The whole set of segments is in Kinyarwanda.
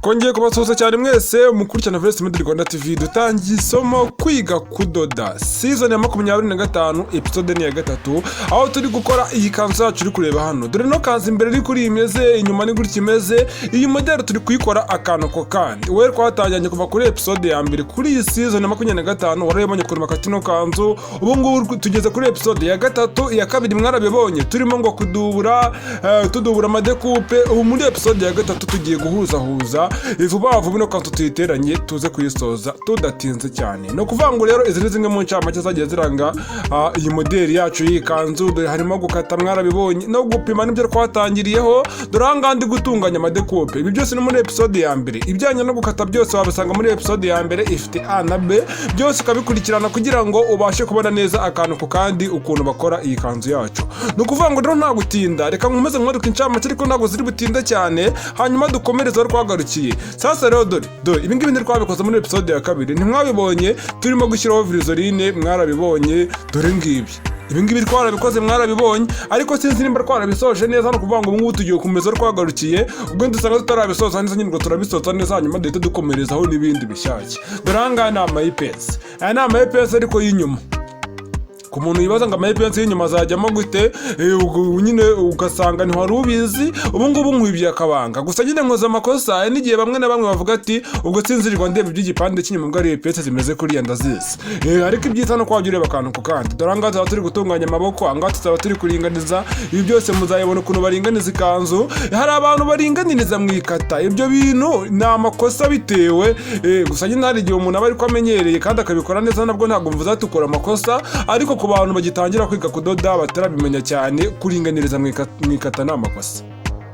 Kongeye kubasuhuza cyane mwese mukurikirana Rwanda TV dutangiye isomo kwiga kudoda season ya 25 episode ni ya 3 aho turi gukora iyi kanzu yacu uri kureba hano. Dore no kanzu imbere iri kuri imeze inyuma ni gutya imeze. Iyi model turi kuyikora akantu ko kandi. Wewe twatanganye kuva kuri episode ya mbere kuri iyi season ya 25 warayibonye kuri makatino kanzu. Ubu ngubu tugeze kuri episode ya 3 ya kabiri mwarabibonye turimo ngo tudubura amadekupe. Ubu muri episode ya 3 tugiye guhuza vuba no kantu tuyiteranye tuze kuyisoza tudatinze cyane. No kuvango rero izi zimwe mu ncamake zagiye ziranga iyi modeli yacu yikanzu. Dore harimo gukata mwarabibonye no gupima nibyo twatangiriyeho. Dore angandi gutunganya amadekupe. Ibi byose ni muri episode ya mbere. Ibyanye no gukata byose wabasanga muri episode ya mbere ifite A na B. Byose ukabikurikirana kugira ngo ubashe kubona neza akantu ko kandi ukuntu bakora iyi kanzu yacu. No kuvango rero nta gutinda, reka nkomeze mwaduka incamake ariko ntago ziri butinda cyane, hanyuma dukomereza aho twagarukiye. Sasa rero dore ibi ngibi ntitwabikoze muri episode ya kabiri, ntimwabibonye turimo gushyiraho virizoline mwarabibonye. Dore ngibi ibi ngibi twarabikoze mwarabibonye, ariko sinzi nimba twarabisoje neza. No kuvuga ngo ubu ngubu tugiye kumeza twagarukiye, ubwo dusanga tutarabisoza neza nyine ngo turabisoza neza, hanyuma duhita dukomerezaho n'ibindi bishyashya. Dore aha ni ama-EPS, aya ni ama-EPS ariko y'inyuma. Ku muntu yibaza ngo ama-EPS y'inyuma azajyamo gute, nyine ugasanga ntiwari ubizi. Ubu ngubu nkwibye akabanga, gusa nyine nkoze amakosa n'igihe bamwe na bamwe bavuga ati ubwo sinzirirwa ndeba iby'igipande cy'inyuma ngo ari EPS zimeze kuriya ndazizi. Ariko ibyita no kwajya ureba akantu ku kandi. Dore aha ngaha turi gutunganya amaboko, aha ngaha tuzaba turi kuringaniza. Ibi byose muzayibona ukuntu baringaniza ikanzu. Hari abantu baringaniriza mu ikata, ibyo bintu ni amakosa bitewe. Gusa nyine hari igihe umuntu aba ariko amenyereye kandi akabikora neza, nabwo ntabwo mvuze ati ukora amakosa. Ariko ku bantu bagitangira kwiga kudoda batarabimenya cyane, kuringaniriza mu ikata ni amakosa.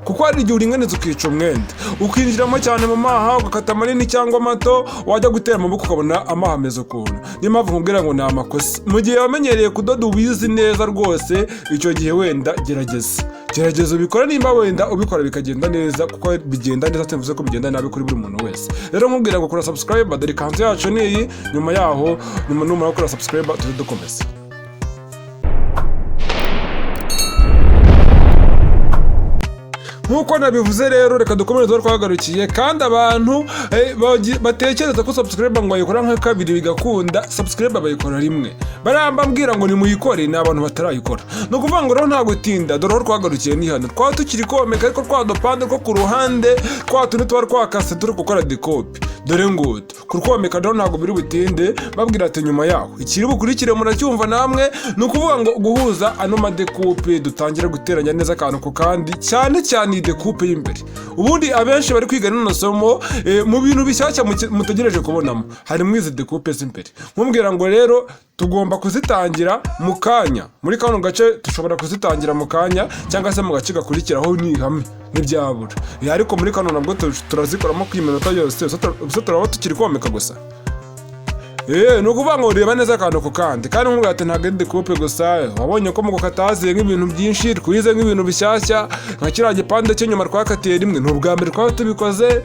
Kuko hari igihe uringaniza ukica umwenda, ukinjiramo cyane mu maha ugakata manini cyangwa mato, wajya gutera amaboko ukabona amaha ameze ukuntu. Niyo mpamvu nkubwira ngo ni amakosa. Mu gihe wamenyereye kudoda ubizi neza rwose, icyo gihe wenda gerageza ubikora, nimba wenda ubikora bikagenda neza, kuko bigenda neza tuvuze ko bigenda nabi kuri buri muntu wese. Rero nkubwira ngo kora subscribe, dore kanzu yacu ni iyi. Nyuma yaho numara gukora subscribe tuze dukomeza. Nkuko nabivuze rero, reka dukomereze aho twagarukiye. Kandi abantu batekereza ko subscribe ngo bayikora nka kabiri bigakunda, subscribe bayikora rimwe. Barambambwira ngo nimuyikore, ni abantu batarayikora. No kuvuga ngo rero nta gutinda, dore aho twagarukiye ni hano. Twaba tukiri komeka ariko twadopande ko ku ruhande twatundi tuba twakase turi gukora dekupe. Dore ngutu kurkomeka rero ntabwo biri butinde, babwira ati nyuma yaho ikiri bukurikire muracyumva namwe. Ni ukuvuga ngo guhuza ano madekupe dutangira guteranya neza akantu ko kandi, cyane cyane dekupe y'imbere. Ubundi abenshi bari kwiga nino somo mu bintu bishyashya mutegereje kubonamo harimo izi dekupe z'imbere. Nkumbwira ngo rero tugomba kuzitangira mu kanya. Muri kano gace dushobora kuzitangira mu kanya cyangwa se mu gace gakurikiraho ni hamwe n'ibyabura. Ariko muri kano nabwo turazikoramo ku minota yose, ubusa turaba tukiri komeka gusa. Ni ukuvuga ngo ureba neza akantu ko kandi nkubwira ati ntabwo ari dekupe gusa. Wabonye ko mu gukata haziye nk'ibintu byinshi, twize nk'ibintu bishyashya. Nka kiriya gipande cy'inyuma twakatiye rimwe, ni ubwa mbere twaba tubikoze.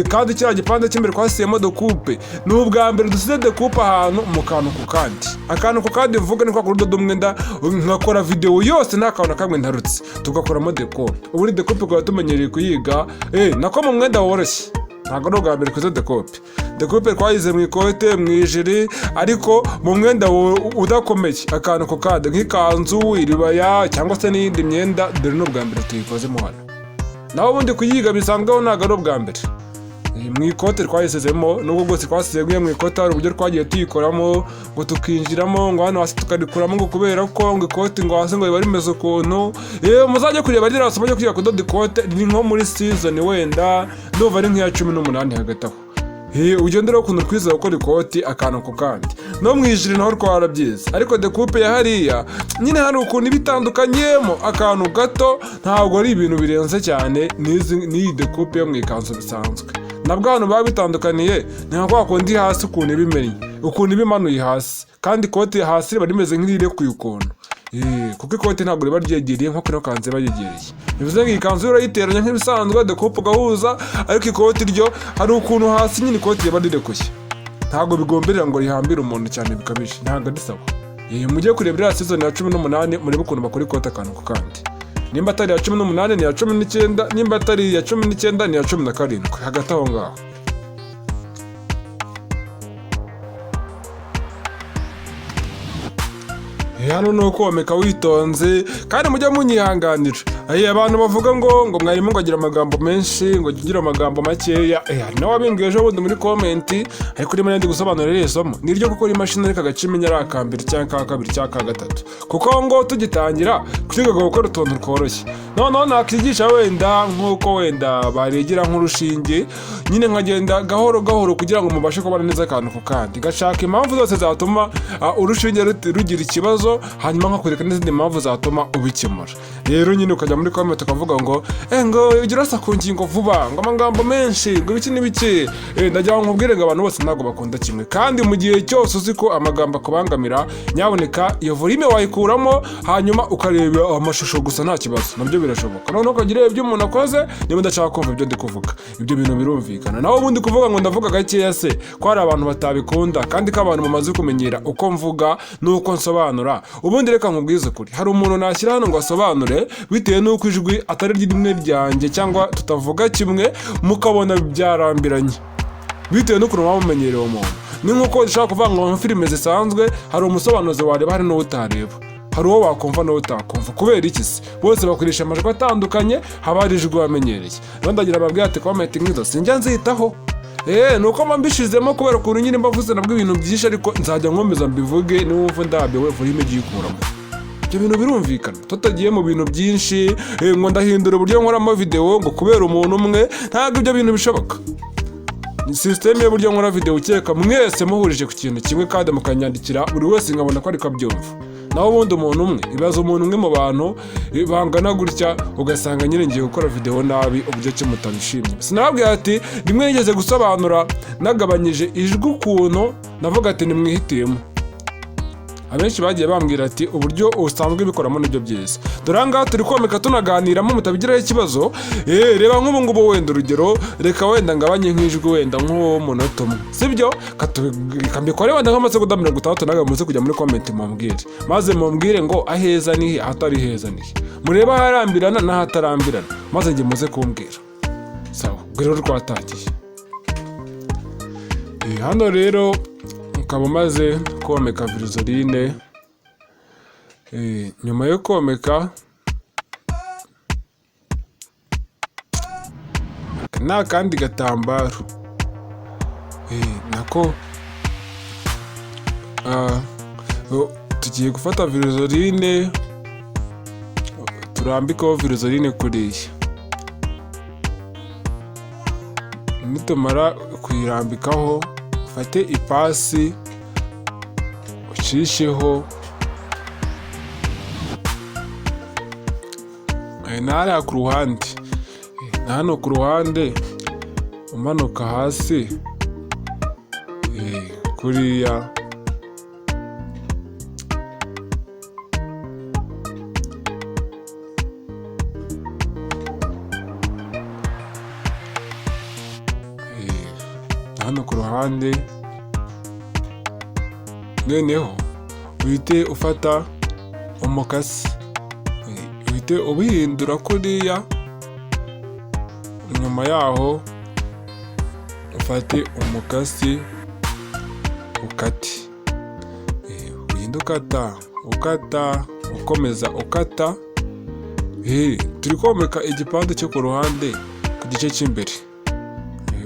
Kandi kiriya gipande cy'imbere twasiyemo dekupe, ni ubwa mbere dusize dekupe ahantu mu kantu ko kandi. Akantu ko kandi mvuga ni kwa kudoda umwenda, nkakora video yose nta kantu na kamwe ntarutse, tugakoramo dekupe. Ubu dekupe kuba tumenyereye kuyiga, nako mu mwenda woroshye. Ntabwo ari ubwa mbere kuze dekupe. Dekupe twayize mu ikote, mu ijiri, ariko mu mwenda udakomeye akantu ko kandi nk'ikanzu, iribaya cyangwa se n'iyindi myenda. Dore n'ubwa mbere tuyikozemo hano. Naho ubundi kuyiga bisanzweho ntabwo ari ubwa mbere. Mu ikote twayisezemo, nubwo bwose twasizeguye mu ikote hari uburyo twagiye tuyikoramo ngo tukinjiramo ngo hano hasi tukarikuramo ngo kubera ko ngo ikote ngo hasi ngo biba rimeze ukuntu. Muzajye kureba ririya somo ryo kwiga kudoda ikote, ni nko muri season wenda ndumva ari nk'iya 18 hagati aho. Ugendera ukuntu twiza gukora ikoti akantu ko kandi. No mu ijiri naho twarabyize, ariko dekupe ya hariya nyine hari ukuntu ibitandukanyemo akantu gato, ntabwo ari ibintu birenze cyane n'iyi dekupe yo mu ikanzu bisanzwe. Nabwo hano baba bitandukaniye, ni nka kwa kundi hasi ukuntu ibimenye, ukuntu ibimanuye hasi, kandi ikoti hasi riba rimeze nk'irekuye ukuntu. Kuko ikoti ntabwo riba ryegereye nko kino kanzu riba ryegereye. Bivuze ngo iyi kanzu urayiteranya nk'ibisanzwe dekupe ugahuza, ariko ikoti ryo hari ukuntu hasi nyine ikoti riba rirekuye. Ntabwo bigomberera ngo rihambire umuntu cyane bikabije, ntabwo ari sawa. Mujye kureba iriya season ya 18 murebe ukuntu bakora ikoti akantu ko kandi. nimba atari iya 18 ni iya 19, nimba atari iya 19 ni iya 17, hagati aho ngaho. Hano ni ukomeka witonze kandi mujya munyihanganira. Abantu bavuga ngo mwarimu ngo agira amagambo menshi, ngo agira amagambo makeya. Nawe wabimbwiye ejo bundi muri komenti, ariko urimo ndi gusobanura rero isomo niryo gukora imashini ariko agace imenya ari akambere cyangwa akabiri cyangwa gatatu, kuko ngo tugitangira kwiga gukora utuntu tworoshye. Noneho nakwigisha wenda nk'uko wenda barigira nk'urushinge, nyine nkagenda gahoro gahoro kugira ngo mubashe kubona neza akantu ku kandi, gashaka impamvu zose zatuma urushinge rugira ikibazo, hanyuma nkakwereka n'izindi mpamvu zatuma ubikemura. Rero nyine ukajya muri comment ukavuga ngo ugira urasa ku ngingo vuba, ngo amagambo menshi, ngo ibiki n'ibiki. Ndagira ngo nkubwire ngo abantu bose ntabwo bakunda kimwe, kandi mu gihe cyose uzi ko amagambo akubangamira, nyaboneka iyo volume wayikuramo, hanyuma ukareba amashusho gusa nta kibazo, nabyo birashoboka. Noneho ukagira ibyo umuntu akoze niba udashaka kumva ibyo ndi kuvuga, ibyo bintu birumvikana. Naho ubundi kuvuga ngo ndavuga gakeya se, ko hari abantu batabikunda, kandi ko abantu bamaze kumenyera uko mvuga n'uko nsobanura. Ubundi reka nkubwize ukuri, hari umuntu nashyira hano ngo asobanure bitewe n'uko ijwi atari rimwe ryanjye cyangwa tutavuga kimwe, mukabona byarambiranye bitewe n'ukuntu mwaba mumenyereye uwo muntu. Ni nk'uko ushaka kuvuga ngo mu filime zisanzwe hari umusobanuzi wareba, hari n'uwo utareba, hari uwo wakumva n'uwo utakumva. Kubera iki se? Bose bakoresha amajwi atandukanye, haba hari ijwi wamenyereye. Rero ndagira ababwira ati comment nk'izo sinjya nzitaho. Nuko mbishizemo kubera ukuntu nyine mbavuze nabwo ibintu byinshi, ariko nzajya nkomeza mbivuge niwumva ndabewe volume igiye ikuramo. Ibyo bintu birumvikana, tutagiye mu bintu byinshi ngo ndahindura uburyo nkoramo video ngo kubera umuntu umwe, ntabwo ibyo bintu bishoboka. Ni system y'uburyo nkora video ukeka mwese muhurije ku kintu kimwe kandi mukanyandikira buri wese nkabona ko ariko abyumva. Naho ubundi umuntu umwe, ibaza umuntu umwe mu bantu bangana gutya, ugasanga nyine ngiye gukora video nabi uburyo cyo mutabishimye. Sinababwiye ati rimwe nigeze gusobanura nagabanyije ijwi ukuntu, navuga ati nimwihitiyemo. Abenshi bagiye bambwira ati uburyo usanzwe bikoramo nibyo byiza. Dore ngaha turi komeka tunaganiramo mutabigiraho ikibazo. Reba nk'ubu ngubu wenda urugero, reka wenda ngabanye nk'ijwi wenda nk'umunota umwe, sibyo? Kambikore wenda nk'amasegonda 60 nawe muze kujya muri comment mumbwire, maze mumbwire ngo aheza nihe atari heza nihe, mureba harambirana n'ahatarambirana, maze nge muze kumbwira. Sawa, rero twatangiye. Hano rero ukaba umaze komeka virizoline. Nyuma yo komeka nta kandi gatambaro nako tugiye gufata virizoline, turambikaho virizoline kuriya. Nitumara kuyirambikaho, ufate ipasi ucisheho nahariya ku ruhande, na hano ku ruhande umanuka hasi kuriya. Hano ku ruhande noneho uhite ufata umukasi, uhite ubihindura kuriya. Nyuma yaho ufate umukasi ukate, ugenda ukata ukomeza ukata. Turi komeka igipande cyo ku ruhande ku gice cy'imbere.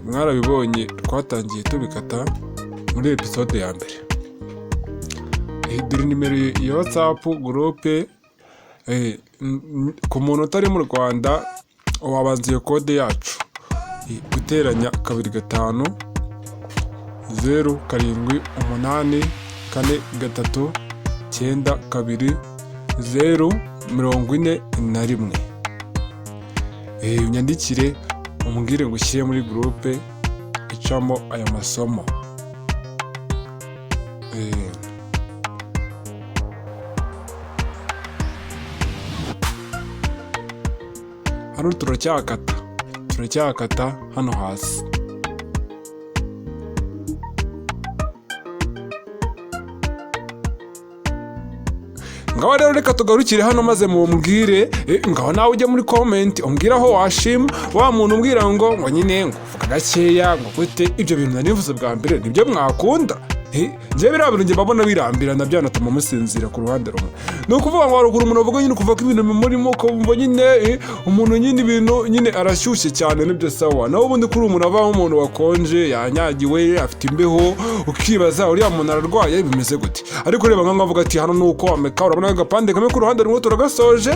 Mwarabibonye twatangiye tubikata muri episode ya mbere. Dore nimero ya WhatsApp groupe. Ku muntu utari mu Rwanda wabanza iyo kode yacu, guteranya 25 078 4 3 9 2 0 41. Unyandikire umbwire ngo ushyire muri groupe icamo aya masomo. Hano turacyakata hano hasi. ngaho rero reka tugarukire hano maze mumbwire ngaho nawe ujye muri comment umbwira aho washima wa muntu umbwira ngo nyine ngo vuga gakeya ngo gute ibyo bintu nanivuze bwa mbere nibyo mwakunda njye birabira njye babona birambirana byanatuma musinzira ku ruhande rumwe ni ukuvuga ngo haruguru umuntu avuga nyine kuva ko ibintu bimurimo kumva nyine umuntu nyine ibintu nyine arashyushye cyane nibyo sawa naho ubundi kuri umuntu avaho umuntu wakonje yanyagiwe afite imbeho ukibaza uriya muntu ararwaye bimeze gute ariko reba nka avuga ati hano nuko wameka urabona agapande kamwe ku ruhande rumwe turagasoje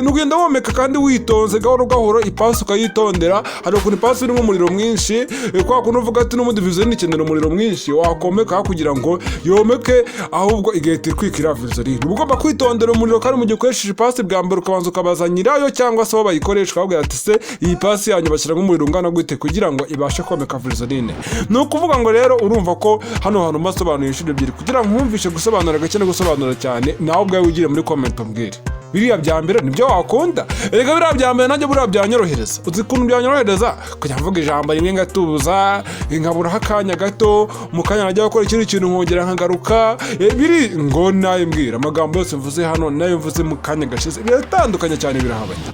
n'ugenda womeka kandi witonze gahoro gahoro ipasi ukayitondera hari ukuntu ipasi irimo umuriro mwinshi kwa kuntu uvuga ati n'umundi vizo n'ikenera umuriro mwinshi wakomeka kugira ngo yomeke ahubwo igahita ikwikira vizoline uba ugomba kwitondera umuriro kandi mu gihe ukoresheje ipasi bwa mbere ukabanza ukabaza nyirayo cyangwa se aho bayikoresha bakabwira ati se iyi pasi yanyu bashyiramo umuriro ungana gute kugira ngo ibashe komeka vizoline ni ukuvuga ngo rero urumva ko hano hantu mbasobanuye inshuro ebyiri kugira ngo nkumvishe gusobanura gake no gusobanura cyane nawe ubwawe ugire muri comment umbwire biriya bya mbere nibyo wakunda erega biriya bya mbere nanjye buriya byanyorohereza uzi ukuntu byanyorohereza kujya mvuga ijambo rimwe ngatuza nkaburaho akanya gato mu kanya najya gukora ikindi kintu nkongera nkagaruka biri ngo nawe mbwira amagambo yose mvuze hano nayo mvuze mu kanya gashize biratandukanye cyane birahabanye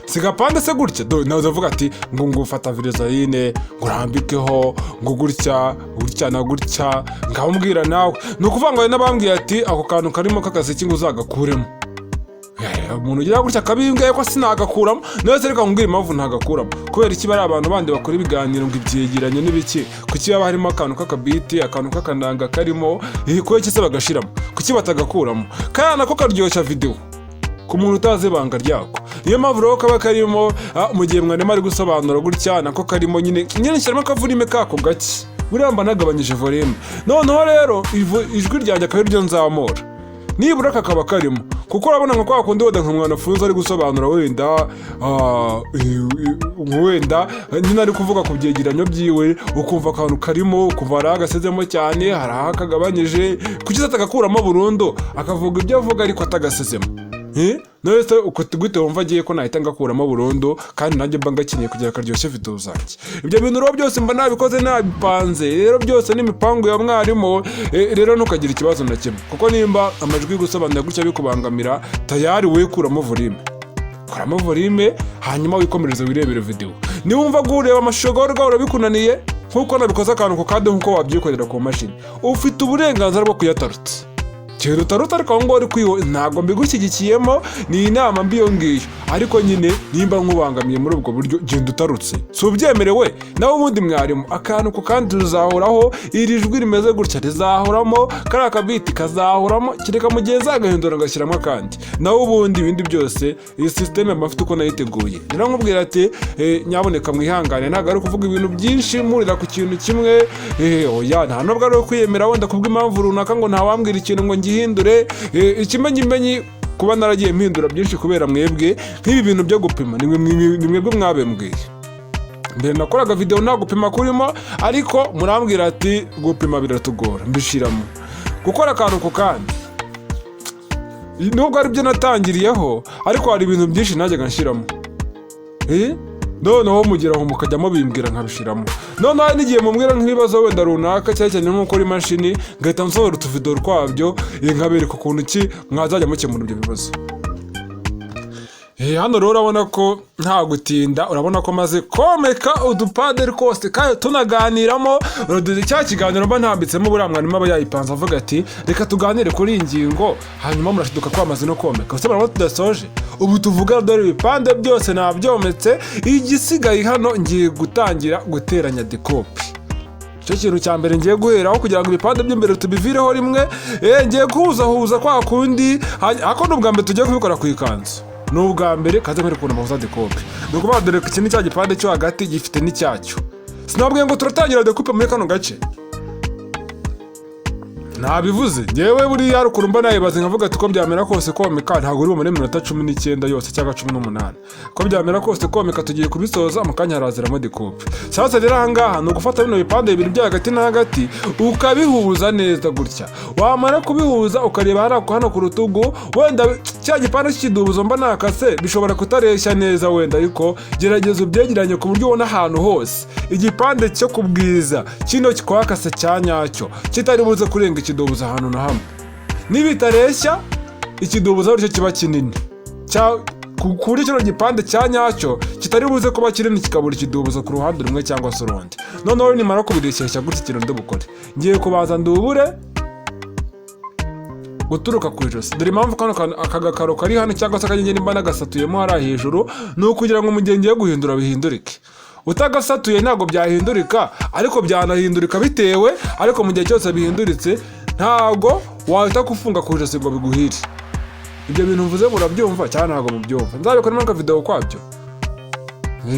sigapande se gutya nawe uzavuga ati ngo ngufata vizoline ngo urambikeho ngo gutya na gutya ngambwira nawe ni ukuvuga ngo n'abambwiye ati ako kantu karimo k'akaziki ngo uzagakuremo umuntu ugira gutya akabimbwiye ko sinagakuramo nawe se reka nkubwire impamvu ntagakuramo kubera iki bari abantu bandi bakora ibiganiro ngo ibyegeranye n'ibiki kuki haba harimo akantu k'akabiti akantu k'akananga karimo kubera iki se bagashiramo kuki batagakuramo kandi nako karyoshya video ku muntu utazi ibanga ryako niyo mpamvu rero kaba karimo mu gihe mwarimo ari gusobanura gutya nako karimo nyine nshyiramo akavurime kako gake buriya mba nagabanyije volume noneho rero ijwi ryanjye akaba ariryo nzamura nibura kakaba karimo kuko urabona nka kwa kundi wenda nka mwana afunze ari gusobanura wenda nyine ari kuvuga ku byegeranyo byiwe ukumva akantu karimo ukumva hari agasezemo cyane hari aho akagabanyije kuki atagakuramo burundu akavuga ibyo avuga ariko atagasezemo none se gute wumva agiye ko nahita ngakuramo burundu kandi nanjye mba ngakeneye kugira akaryoshye video zanjye ibyo bintu rero byose mba nabikoze nabipanze rero byose n'imipango ya mwarimu rero ntukagira ikibazo na kimwe kuko nimba amajwi gusobanura gutya bikubangamira tayari wikuramo volume kuramo volume hanyuma wikomereza wirebere video niwumva gureba amashusho gahoro bikunaniye nkuko nabikoze akantu ku kade nkuko wabyikorera ku mashini ufite uburenganzira bwo kuyatarutsa cyero taruta ariko ngo uri kwiho ntago mbigushyigikiyemo ni inama mbiyo ngiyo ariko nyine nimba nkubangamiye muri ubwo buryo genda utarutse si ubyemerewe nawe ubundi mwarimu akantu ku kandi tuzahoraho iri jwi rimeze gutya rizahoramo kari akabiti kazahoramo kireka mu gihe zagahindura ngashyiramo akandi nawe ubundi ibindi byose iyi systeme mafite uko nayiteguye rero nkubwira ati nyaboneka mwihangane ntago ari kuvuga ibintu byinshi murira ku kintu kimwe oya nta nubwo ari kwiyemera wenda kubw'impamvu runaka ngo ntawambwira ikintu ngo ngihindure ikimenyimenyi kuba naragiye mpindura byinshi kubera mwebwe nk'ibi bintu byo gupima ni mwebwe mwabembwiye mbere nakoraga video nta gupima kurimo ariko murambwira ati gupima biratugora mbishiramo gukora akantu ku kandi nubwo ari byo natangiriyeho ariko hari ibintu byinshi najyaga nshiramo noneho mugeraho mukajyamo bimbwira nkabishiramo noneho n'igihe mumwira nk'ibibazo wenda runaka cyane cyane nko gukora imashini ngahita nsohora utuvido twabyo nkabereka ukuntu ki mwazajya mukemura ibyo bibazo hano rero urabona ko nta gutinda urabona ko maze komeka udupande rwose kandi tunaganiramo cya kiganiro mba ntambitsemo buriya mwarimu aba yayipanze avuga ati reka tuganire kuri iyi ngingo hanyuma murashiduka kwamaze no komeka gusa murabona tudasoje ubu tuvuga dore ibipande byose nabyometse igisigaye hano ngiye gutangira guteranya dekupe cyo kintu cya mbere ngiye guheraho kugira ngo ibipande by'imbere tubivireho rimwe ngiye guhuzahuza kwa kundi ako n'ubwa mbere tugiye kubikora ku ikanzu n'ubwa mbere kaze muri kuntu mahuza dekupe ni ukuvuga dore iki ni cya gipande cyo hagati gifite n'icyacyo sinabwiye ngo turatangira dekupe muri kano gace nabivuze ngewe buriya hari ukuntu mba nayibaze nkavuga ati ko byamera kose komeka ntabwo uri bumene minota 19 yose cyangwa 18 ko byamera kose komeka tugiye kubisoza mu kanya haraziramo dekupe sasa rero ahangaha ni ugufata bino bipande bibiri bya hagati na hagati ukabihuza neza gutya wamara kubihuza ukareba hano ku rutugu wenda cya gipande cy'ikidubuzo mba nakase bishobora kutareshya neza wenda ariko gerageza ubyegeranye ku buryo ubona ahantu hose igipande cyo kubwiza kino kikwakase cyanyacyo kitari buze kurenga ikidubuzo ahantu na hamwe nibitareshya ikidubuzo aricyo kiba kinini kuri kino gipande cya nyacyo kitari buze kuba kinini kikabura ikidubuzo ku ruhande rumwe cyangwa se urundi. Noneho nimara kubireshyeshya gutya ikintu ndabukore ngiye kubanza ndubure guturuka ku ijosi. Dore impamvu aka gakaro kari hano cyangwa se akanyenyeri mba nagasatuyemo hariya hejuru ni ukugira ngo mu gihe ngiye guhindura bihindurike. Utagasatuye ntabwo byahindurika, ariko byanahindurika bitewe, ariko mu gihe cyose bihinduritse ntabwo wahita kufunga ku ijosi ngo biguhire. Ibyo bintu mvuze murabyumva cyane ntabwo mubyumva? Nzabikoramo aka video kwabyo.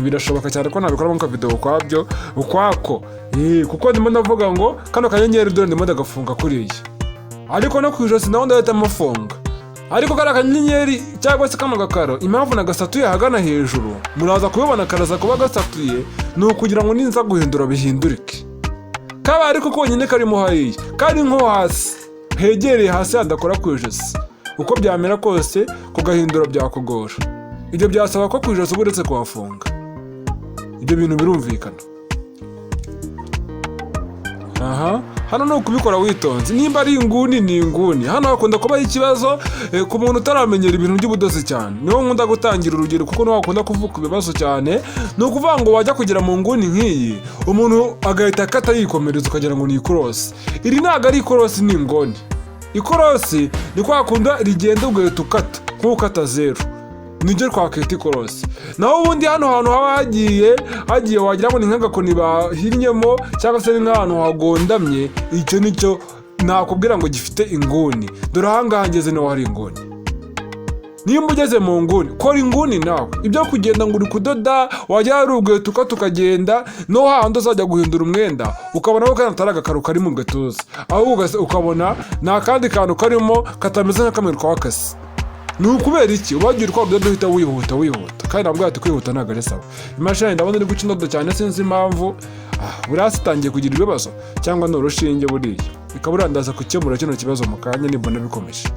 Birashoboka cyane ko nabikoramo aka video kwabyo ukwako. Kuko ndimo ndavuga ngo kano kanyenyeri dore ndimo ndagafunga kuriya. Ariko no ku ijosi naho ndahita amafunga. Ariko kara kanyenyeri cyangwa se kano gakaro impamvu nagasatuye hagana hejuru muraza kubibona karaza kuba gasatuye ni ukugira ngo ninza guhindura bihindurike. Kaba ariko konyine karimo hariya kari nko hasi hegereye hasi hadakora ku ijosi, uko byamera kose kugahindura byakugora. Ibyo byasaba ko ku ijosi uretse kuhafunga. Ibyo bintu birumvikana. Hano no kubikora witonze. Nimba ari inguni ni inguni. Hano hakunda kuba ikibazo ku muntu utaramenyera ibintu by'ubudozi cyane. Niho nkunda gutangira urugero kuko niho hakunda kuvuka ibibazo cyane. Ni ukuvuga ngo wajya kugera mu nguni nk'iyi umuntu agahita akata yikomereza ukagira ngo ni ikorosi. Iri ntabwo ari ikorosi, ni ingoni. Ikorosi ni kwa kunda rigenda ugahita ukata nk'ukata zero, nibyo twakwita ikorosi. Naho ubundi hano hantu haba hagiye wagira ngo ni nk'agakoni bahinnyemo cyangwa se ni nk'ahantu hagondamye, icyo nicyo nakubwira ngo gifite inguni. Dore ahangaha ngeze niho hari inguni. Nimba ugeze mu nguni kora inguni nawe. Ibyo kugenda ngo uri kudoda wajya hari ugahita ukata ukagenda no hahandi uzajya guhindura umwenda ukabona ko kandi atari agakaro kari mu gatuza, ahubwo ukabona ni akandi kantu karimo katameze nk'akamwe twakase. Ni ukubera iki ubagira uko udoda uhita wihuta kandi nabwo ati kwihuta ntabwo ari sawa. Imashini ndabona iri guca indodo cyane sinzi impamvu. Burasi itangiye kugira ibibazo cyangwa ni urushinge buriya. Ikaba ndaza gukemura kino kibazo mu kanya nimbona bikomeje.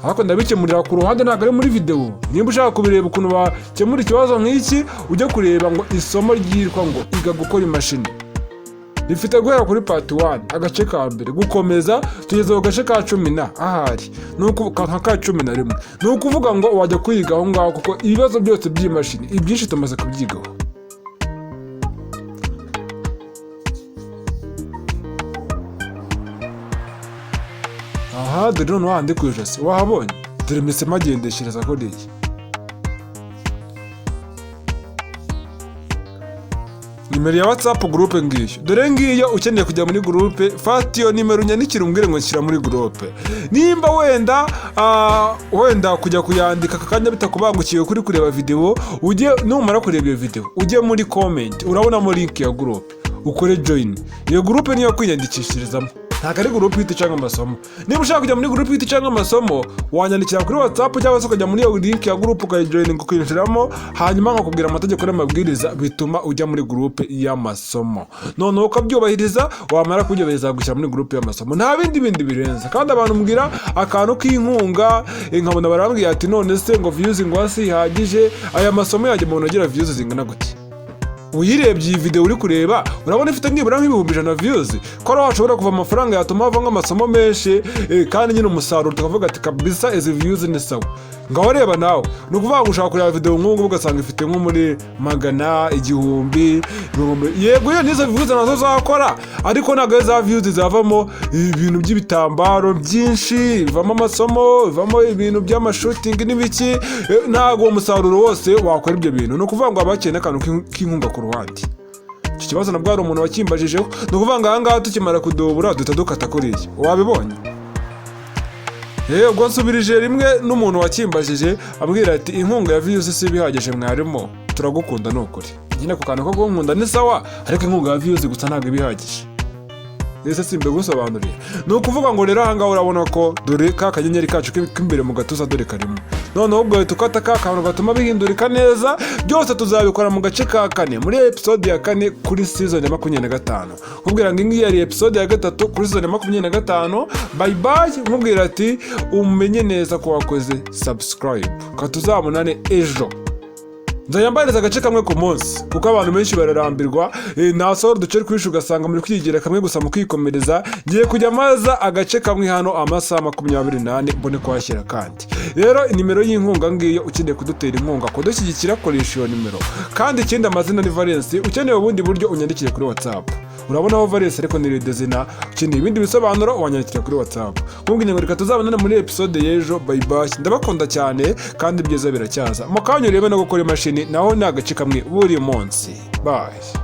Ariko ndabikemurira ku ruhande ntabwo ari muri video. Nimba ushaka kubireba ukuntu bakemura ikibazo nk'iki ujye kureba ngo isomo ryitwa ngo iga gukora imashini. Rifite guhera kuri part 1 agace ka mbere gukomeza tugeze ku gace ka 10 ahari nuko ka 11. Ni ukuvuga ngo wajya kwiga aho ngaho kuko ibibazo byose by'imashini ibyinshi tumaze kubyigaho. Dore none wandi ku ijosi wahabonye. Dore misema agendeshereza ko deye. Nimero ya WhatsApp groupe ngiyo. Dore ngiyo ukeneye kujya muri groupe, fata iyo nimero unyandikira umbwire ngo nshyira muri groupe. Nimba wenda kujya kuyandika kakanya bitakubangukiye kuri kureba video, ujye numara kureba iyo video, ujye muri comment, urabonamo link ya groupe, ukore join. Iyo groupe niyo kwiyandikishirizamo. Ntabwo ari groupe y'ifite cyangwa amasomo. Niba ushaka kujya muri groupe y'ifite cyangwa amasomo, wanyandikira kuri WhatsApp cyangwa se ukajya muri iyo link ya groupe ukayijoininga ukiyinjiramo, hanyuma nkakubwira amategeko n'amabwiriza bituma ujya muri groupe y'amasomo. Noneho ukabyubahiriza, wamara kubyubahiriza gushyira muri groupe y'amasomo. Nta bindi birenze. Kandi abantu mbwira akantu k'inkunga, nkabona barambwiye ati none se ngo views ngo hasi ihagije, aya masomo yajya mu nogera views zingana gute? Uyirebye iyi video uri kureba urabona ifite nibura nk'ibihumbi 100 views, ko washobora kuva amafaranga yatuma havanga amasomo menshi kandi nyine umusaruro tukavuga ati kabisa izi views ni sawa. Ngaho reba nawe ni ukuvuga ngo ushaka kureba video nk'ubu ugasanga ifite nko muri 100, 1000, yego iyo nizo views nazo zakora, ariko ntabwo za views zavamo ibintu by'ibitambaro byinshi, bivamo amasomo, bivamo ibintu by'amashooting n'ibiki. Ntabwo umusaruro wose wakora ibyo bintu. Ni ukuvuga ngo abakene akantu k'inkunga ku ruhande. Iki kibazo nabwo hari umuntu wakimbajijeho. Ni ukuvuga ngo ahangaha tukimara kudubura duhita dukata kuriya. Wabibonye? Ubwo nsubirije rimwe n'umuntu wakimbajije ambwira ati inkunga ya views si bihagije mwarimu, turagukunda nukuri. Nyine ku kantu ko gunkunda ni sawa, ariko inkunga ya views gusa ntabwo bihagije. Ese simbe gusobanurira. Ni ukuvuga ngo rero ahangaha urabona ko dore ka kanyenyeri kacu k'imbere mu gatuza dore karimo. Noneho ubwo tukata ka kantu gatuma bihindurika neza. Byose tuzabikora mu gace ka 4 muri episode ya 4 kuri season ya 25. Nkubwira ngo ingiyi ari episode ya 3 kuri season ya 25. Bye bye. Nkubwira ati umenye neza ko wakoze subscribe. Katuzabonane ejo. nzayambariza agace kamwe ku munsi kuko abantu benshi bararambirwa nasohora uduce twinshi ugasanga muri kwigira kamwe gusa mu kwikomereza. Ngiye kujya maza agace kamwe hano amasaha 24 mbone kuhashyira kandi. Rero nimero y'inkunga ngiyo ukeneye kudutera inkunga kudushyigikira koresha iyo nimero. Kandi ikindi amazina ni Valence, ukeneye ubundi buryo unyandikire kuri WhatsApp. Urabonaho Valence ariko ni redezina. Ukeneye ibindi bisobanuro wanyandikira kuri WhatsApp. Kumbwira ngo reka tuzabonana muri episode y'ejo. Bye bye. Ndabakunda cyane kandi byiza biracyaza. Mu kanya urebe no gukora imashini naho ni agace kamwe buri munsi. Bye.